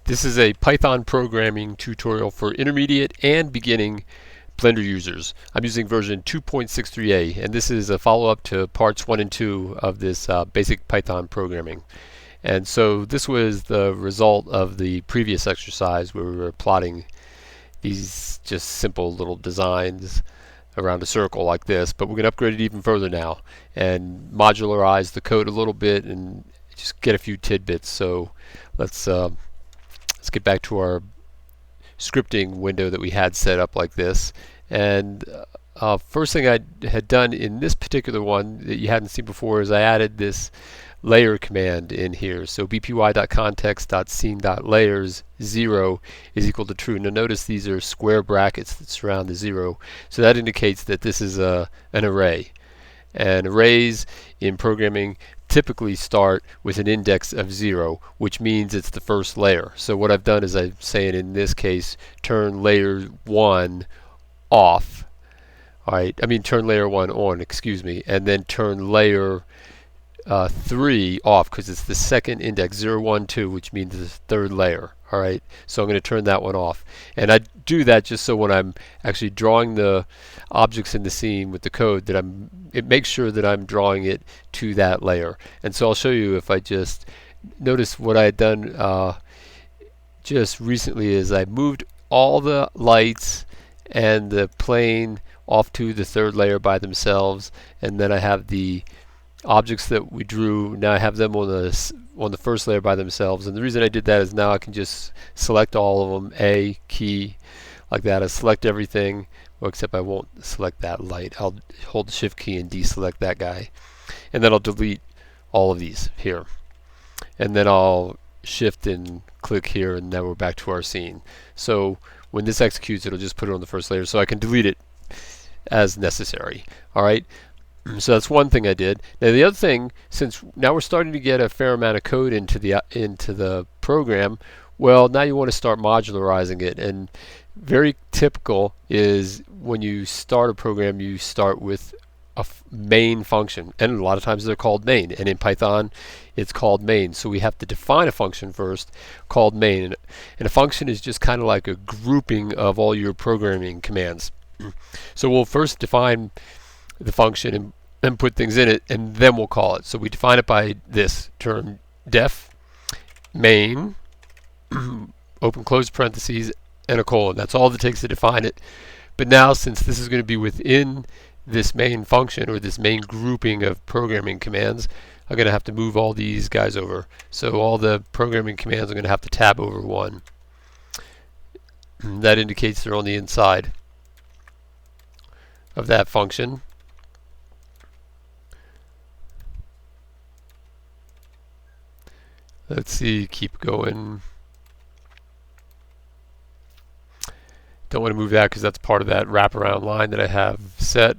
This is a Python programming tutorial for intermediate and beginning Blender users. I'm using version 2.63a, and this is a follow-up to parts 1 and 2 of this basic Python programming. And so this was the result of the previous exercise where we were plotting these just simple little designs around a circle like this, but we're going to upgrade it even further now and modularize the code a little bit and just get a few tidbits. So let's get back to our scripting window that we had set up like this. And first thing I had done in this particular one that you hadn't seen before is I added this layer command in here. So bpy.context.scene.layers 0 is equal to true. Now notice these are square brackets that surround the 0. So that indicates that this is an array. And arrays in programming typically start with an index of 0, which means it's the first layer. So what I've done is I'm saying in this case turn layer 1 off. Alright, I mean turn layer 1 on, excuse me, and then turn layer 3 off because it's the second index, 0, 1, 2, which means the third layer. Alright, so I'm going to turn that one off. And I do that just so when I'm actually drawing the objects in the scene with the code that it makes sure that I'm drawing it to that layer. And so I'll show you if I just notice what I had done just recently is I moved all the lights and the plane off to the third layer by themselves, and then I have the objects that we drew, now I have them on the first layer by themselves. And the reason I did that is now I can just select all of them, A key, like that. I select everything, well, except I won't select that light. I'll hold the shift key and deselect that guy, and then I'll delete all of these here, and then I'll shift and click here, and now we're back to our scene. So when this executes, it'll just put it on the first layer, so I can delete it as necessary. Alright, so that's one thing I did. Now the other thing, since now we're starting to get a fair amount of code into the program, well, now you want to start modularizing it. And very typical is when you start a program, you start with a main function, and a lot of times they're called main, and in Python it's called main. So we have to define a function first called main, and a function is just kind of like a grouping of all your programming commands. So we'll first define the function and put things in it, and then we'll call it. So we define it by this term def main open close parentheses and a colon. That's all it takes to define it. But now, since this is going to be within this main function or this main grouping of programming commands, I'm going to have to move all these guys over. So all the programming commands are going to have to tab over one. That indicates they're on the inside of that function. Let's see, keep going. Don't want to move that because that's part of that wraparound line that I have set.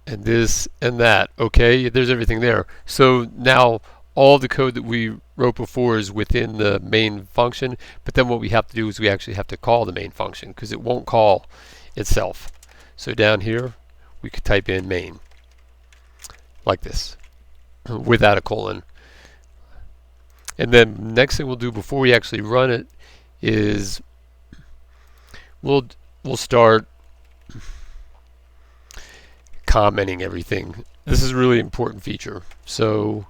And this and that. Okay, there's everything there. So now all the code that we wrote before is within the main function, but then what we have to do is we actually have to call the main function because it won't call itself. So down here we could type in main like this without a colon. And then next thing we'll do before we actually run it is we'll start commenting everything. This is a really important feature. So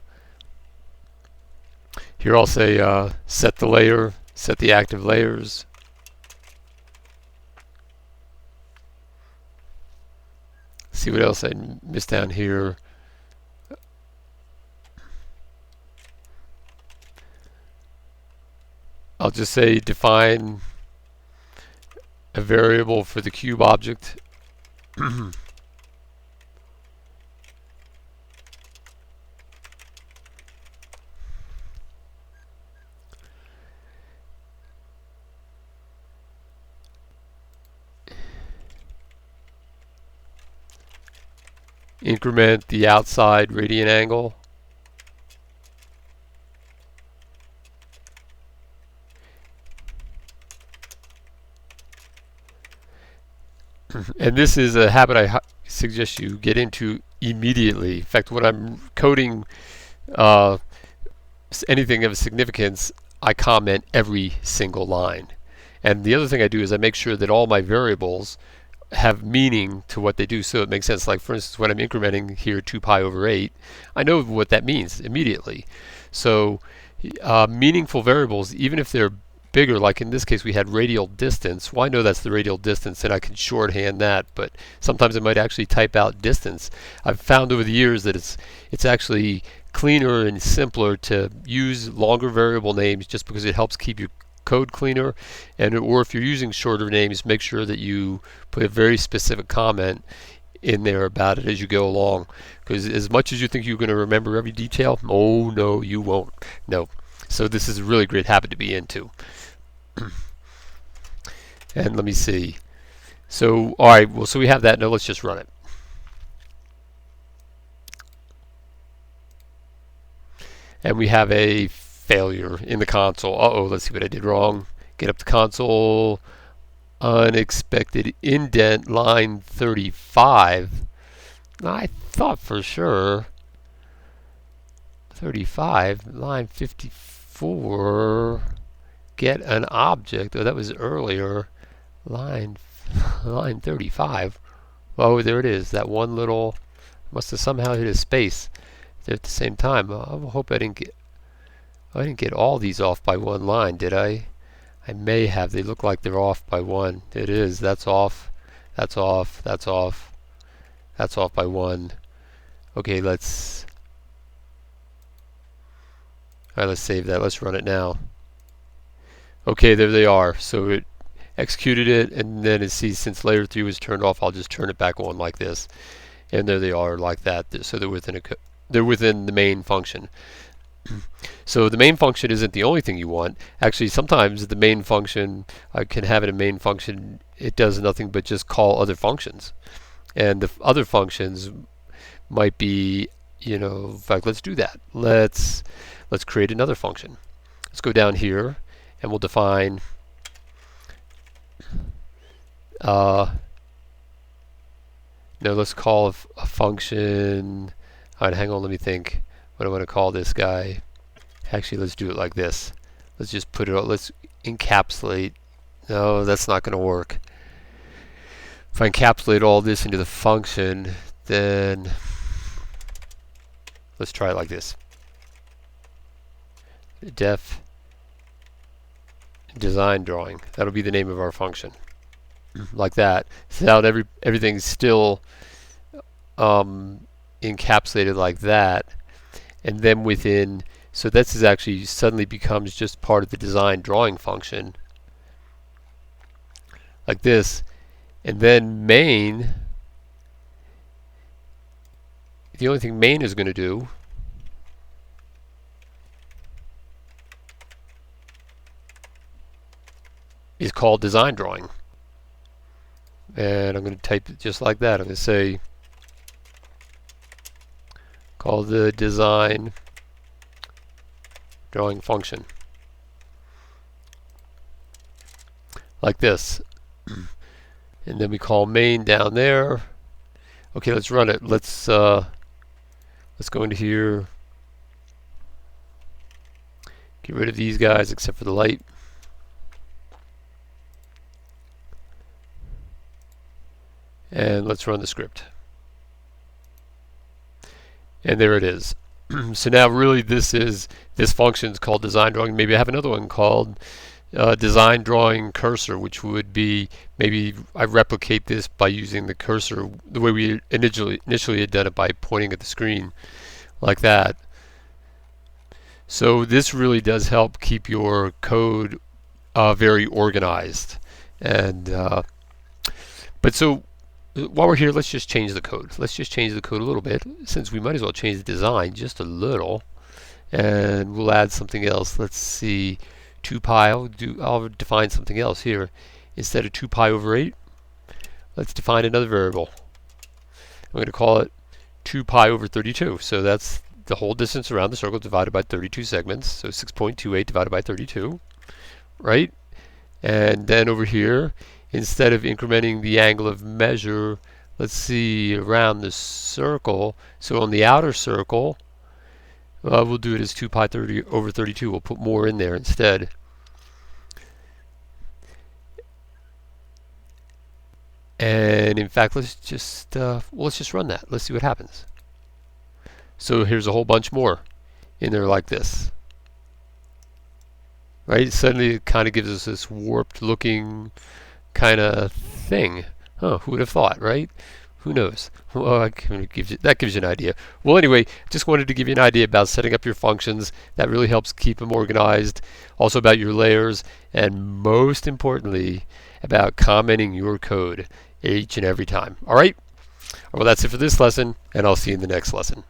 here I'll say set the layer, set the active layers. See what else I missed down here. I'll just say define a variable for the cube object. Increment the outside radian angle. And this is a habit I suggest you get into immediately. In fact, when I'm coding anything of significance, I comment every single line. And the other thing I do is I make sure that all my variables have meaning to what they do, so it makes sense. Like for instance, when I'm incrementing here 2 pi over 8, I know what that means immediately. So meaningful variables, even if they're bigger, like in this case we had radial distance, well I know that's the radial distance and I can shorthand that, but sometimes I might actually type out distance. I've found over the years that it's actually cleaner and simpler to use longer variable names just because it helps keep your code cleaner, and or if you're using shorter names, make sure that you put a very specific comment in there about it as you go along, because as much as you think you're going to remember every detail, oh no, you won't. No. So this is a really great habit to be into. And let me see. So alright, well, so we have that. Now let's just run it. And we have a failure in the console. Uh-oh, let's see what I did wrong. Get up to console. Unexpected indent, line 35. I thought for sure 35, line 54. Get an object. Oh, that was earlier. Line 35. Oh, there it is. That one little must have somehow hit a space there at the same time. I hope I didn't get all these off by one line, did I? I may have. They look like they're off by one. It is. That's off. That's off. That's off. That's off by one. Okay, let's save that. Let's run it now. Okay, there they are. So it executed it, and then it sees since layer 3 was turned off, I'll just turn it back on like this. And there they are, like that. So they're within the main function. So the main function isn't the only thing you want. Actually, sometimes the main function, I can have it a main function, it does nothing but just call other functions. And the other functions might be, you know, in fact, let's do that. Let's create another function. Let's go down here and we'll define no, let's call a function. Alright, hang on, let me think. What do I want to call this guy? Actually, let's do it like this. Let's just put it, let's encapsulate. No, that's not going to work. If I encapsulate all this into the function, then let's try it like this. Def design drawing. That'll be the name of our function. Like that. So now everything's still encapsulated like that. And then within, so this is actually suddenly becomes just part of the design drawing function. Like this. And then main, the only thing main is going to do is called design drawing. And I'm going to type it just like that. I'm going to say call the design drawing function. Like this. And then we call main down there. Okay, let's run it. Let's go into here. Get rid of these guys except for the light. And let's run the script. And there it is. So now really this function is called design drawing. Maybe I have another one called design drawing cursor, which would be, maybe I replicate this by using the cursor the way we initially had done it, by pointing at the screen like that. So this really does help keep your code very organized. And but so while we're here, let's just change the code. Let's just change the code a little bit, since we might as well change the design just a little. And we'll add something else. Let's see, 2 pi. I'll define something else here. Instead of 2 pi over 8, let's define another variable. I'm going to call it 2 pi over 32. So that's the whole distance around the circle divided by 32 segments. So 6.28 divided by 32, right? And then over here, instead of incrementing the angle of measure let's see, around the circle. So on the outer circle, we'll do it as 2 pi 30 over 32. We'll put more in there instead. And in fact, let's just run that. Let's see what happens. So here's a whole bunch more in there like this. Right? Suddenly it kind of gives us this warped looking kind of thing. Huh, who would have thought, right? Who knows? Well, that gives you an idea. Well, anyway, just wanted to give you an idea about setting up your functions. That really helps keep them organized. Also about your layers, and most importantly, about commenting your code each and every time. All right? Well, that's it for this lesson, and I'll see you in the next lesson.